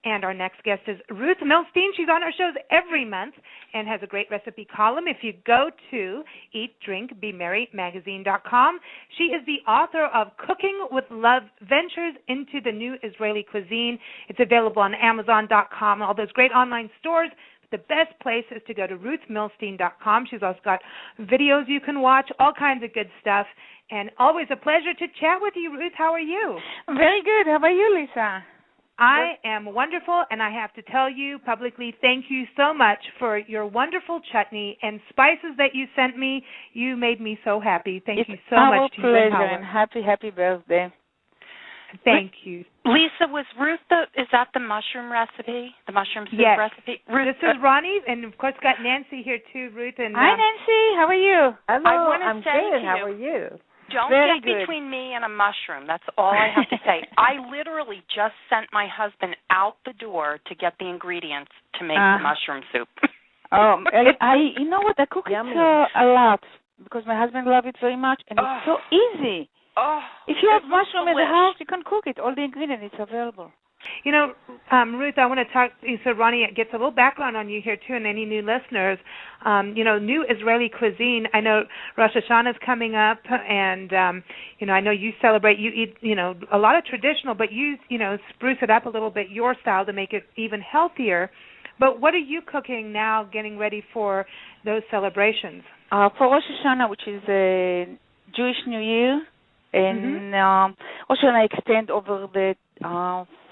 And our next guest is Ruth Milstein. She's on our shows every month and has a great recipe column. If you go to eatdrinkbemerrymagazine.com, she is the author of Cooking with Love, Ventures into the New Israeli Cuisine. It's available on Amazon.com, all those great online stores. The best place is to go to ruthmilstein.com. She's also got videos you can watch, all kinds of good stuff. And always a pleasure to chat with you, Ruth. How are you? Very good. How about you, Lisa? I am wonderful, and I have to tell you publicly, thank you so much for your wonderful chutney and spices that you sent me. You made me so happy. Thank you so much to you. It's our pleasure, and happy birthday. Thank you. Lisa, is that the mushroom recipe, the mushroom soup recipe? Ruth, this is Ronnie, and of course got Nancy here too, Ruth. And hi, Nancy. How are you? Hello, I'm good. How are you? Don't get between me and a mushroom. That's all I have to say. I literally just sent my husband out the door to get the ingredients to make the mushroom soup. You know what? I cook it a lot because my husband loves it very much, and it's so easy. If you have mushroom in the house, you can cook it. All the ingredients are available. You know, Ruth, I want to talk, so Ronnie gets a little background on you here, too, and any new listeners. New Israeli cuisine, I know Rosh Hashona is coming up, and, I know you celebrate, you eat, a lot of traditional, but you, spruce it up a little bit, your style, to make it even healthier. But what are you cooking now, getting ready for those celebrations? For Rosh Hashona, which is a Jewish New Year, and Rosh Hashona extend over the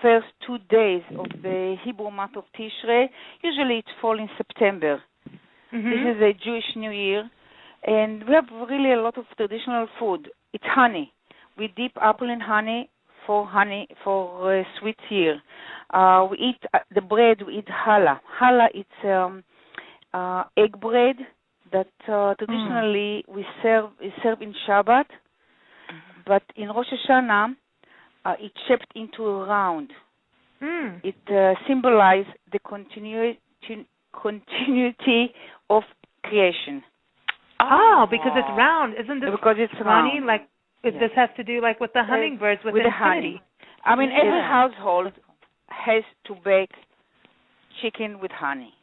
first 2 days of the Hebrew month of Tishrei. Usually it falls in September. This is a Jewish New Year, and we have really a lot of traditional food. It's honey. We dip apple in honey for sweet year. We eat the bread. We eat challah. Challah, it's egg bread that traditionally we serve in Shabbat, but in Rosh Hashanah it's shaped into a round. It symbolizes the continuity of creation. Because it's round. Isn't this because it's funny? Round. Like this has to do like with the hummingbirds with the honey. I mean, every household has to bake chicken with honey.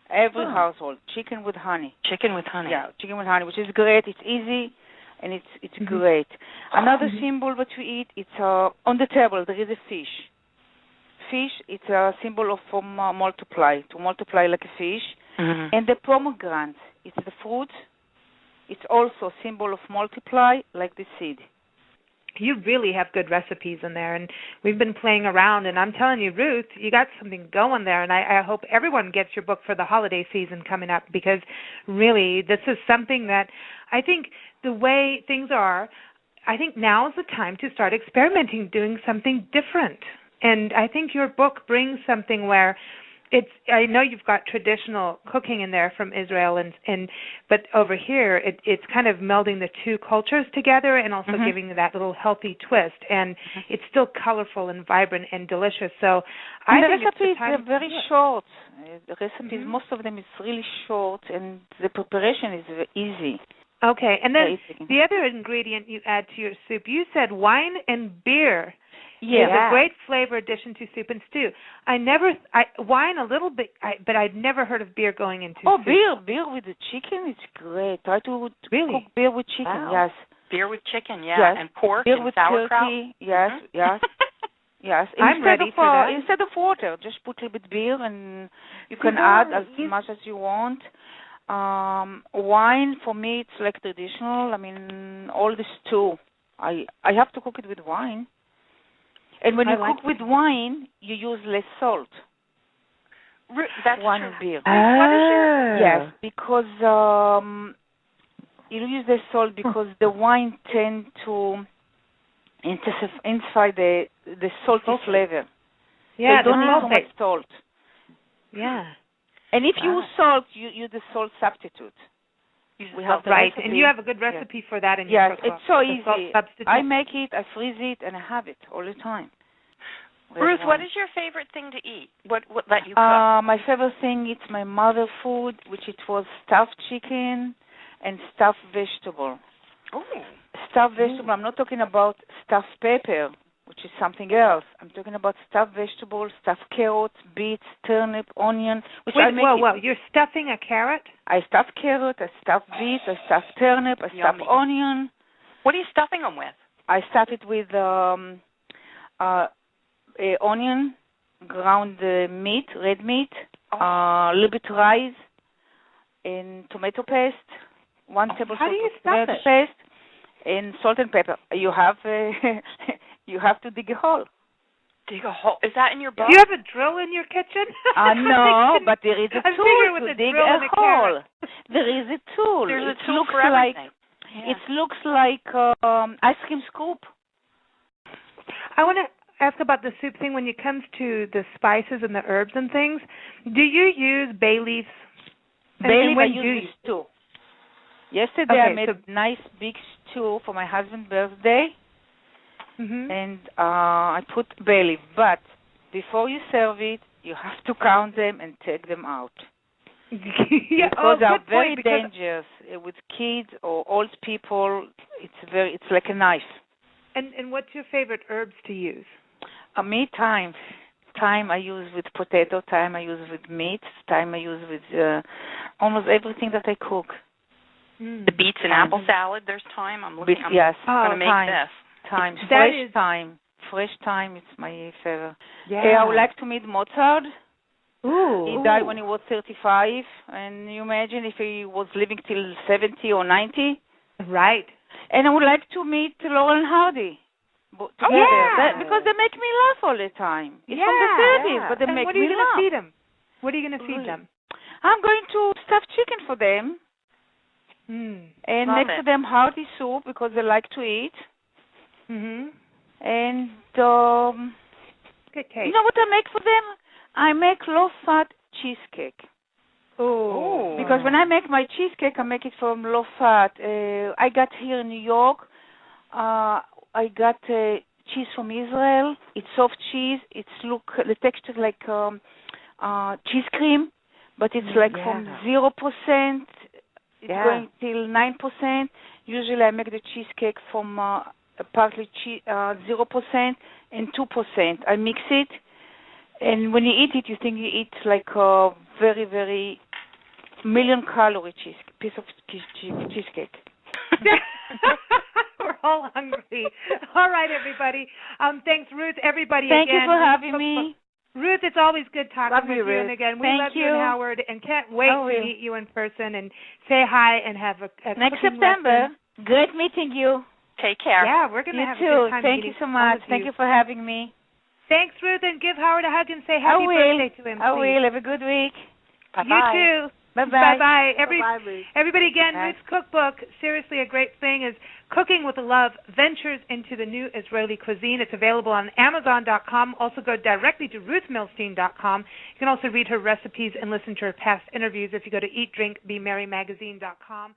Every household, chicken with honey. Chicken with honey. Yeah, chicken with honey, which is great. It's easy. And it's great. Another symbol that we eat, it's on the table, there is a fish. Fish, it's a symbol of multiply, to multiply like a fish. And the pomegranate, it's the fruit. It's also a symbol of multiply like the seed. You really have good recipes in there, and we've been playing around, and I'm telling you, Ruth, you got something going there, and I hope everyone gets your book for the holiday season coming up, because really this is something that I think the way things are, I think now is the time to start experimenting, doing something different. And I think your book brings something where I know you've got traditional cooking in there from Israel, but over here it's kind of melding the two cultures together and also giving that little healthy twist. And it's still colorful and vibrant and delicious. So I think recipes are very short. The recipes, most of them is really short, and the preparation is very easy. Okay, and then the other ingredient you add to your soup, you said wine and beer. Yeah, it's a great flavor addition to soup and stew. Wine a little bit, but I'd never heard of beer going into soup. Beer with the chicken, it's great. Try to cook beer with chicken. Yes, beer with chicken. Yes, and pork beer and with sauerkraut. Turkey. Yes, yes. I'm ready for that. Instead of water, just put a little bit beer, and you can add as much as you want. Wine for me, it's like traditional. I mean, all the stew, I have to cook it with wine. And when you cook with wine, you use less salt. That's wine true. and beer. Yes, because you use less salt because the wine tend to intensify the salty flavor. Yeah, they don't need so much salt. Yeah. And if you use salt, you use the salt substitute. We have recipe. And you have a good recipe for that in your cookbook. Yes, it's so easy. I make it, I freeze it, and I have it all the time. Ruth, what is your favorite thing to eat? What that you cook? My favorite thing, it's my mother food, which it was stuffed chicken and stuffed vegetable. Oh. Stuffed vegetable. I'm not talking about stuffed pepper, which is something else. I'm talking about stuffed vegetables, stuffed carrots, beets, turnip, onion. Which Wait, whoa. You're stuffing a carrot? I stuff carrot, I stuff beets, I stuff turnip, I stuff onion. What are you stuffing them with? I stuff it with onion, ground meat, red meat, a little bit rice, and tomato paste, 1 tablespoon of tomato paste, and salt and pepper. You have to dig a hole. Dig a hole? Is that in your book? Do you have a drill in your kitchen? No, but there is a tool to dig a hole. There is a tool. There's a tool for everything. It looks like ice cream scoop. I want to ask about the soup thing. When it comes to the spices and the herbs and things, do you use bay leaves? Bay leaf I use stew. Yesterday I made a nice big stew for my husband's birthday, and I put bay leaf. But before you serve it, you have to count them and take them out. Because they are very dangerous with kids or old people. It's like a knife. And what's your favorite herbs to use? Me, thyme. Thyme I use with potato. Thyme I use with meat. Thyme I use with almost everything that I cook. The beets and apple salad. There's thyme. I'm going to make this. Thyme. Fresh thyme. It's my favorite. Yeah. I would like to meet Mozart. Ooh. He died when he was 35, and you imagine if he was living till 70 or 90. Right. And I would like to meet Laurel and Hardy together, because they make me laugh all the time. It's from the 30s, but they make me laugh. What are you going to feed them? I'm going to stuff chicken for them, and next to them hearty soup because they like to eat. And good taste. You know what I make for them? I make low-fat cheesecake. Oh. Because when I make my cheesecake, I make it from low-fat. I got here in New York. I got cheese from Israel. It's soft cheese. The texture like cheese cream, but it's like from 0%. It's going till 9%. Usually, I make the cheesecake from partly 0% and 2%. I mix it. And when you eat it, you think you eat like a very, very million-calorie piece of cheesecake. We're all hungry. All right, everybody. Thanks, Ruth. Everybody, Thank you for having me. Ruth, it's always good talking with you. Ruth. And again, we Thank love you and Howard, and can't wait to meet you in person and say hi and have a next September. Lesson. Great meeting you. Take care. Yeah, we're going to have a good time. Thank you so much. Thank you for having me. Thanks, Ruth, and give Howard a hug and say happy birthday to him, please. I will. Have a good week. Bye-bye. You too. Bye-bye. Bye-bye. Bye-bye, Ruth. Everybody, again, Ruth's cookbook, seriously a great thing, is Cooking with Love, Ventures into the New Israeli Cuisine. It's available on Amazon.com. Also go directly to RuthMilstein.com. You can also read her recipes and listen to her past interviews if you go to EatDrinkBeMerryMagazine.com.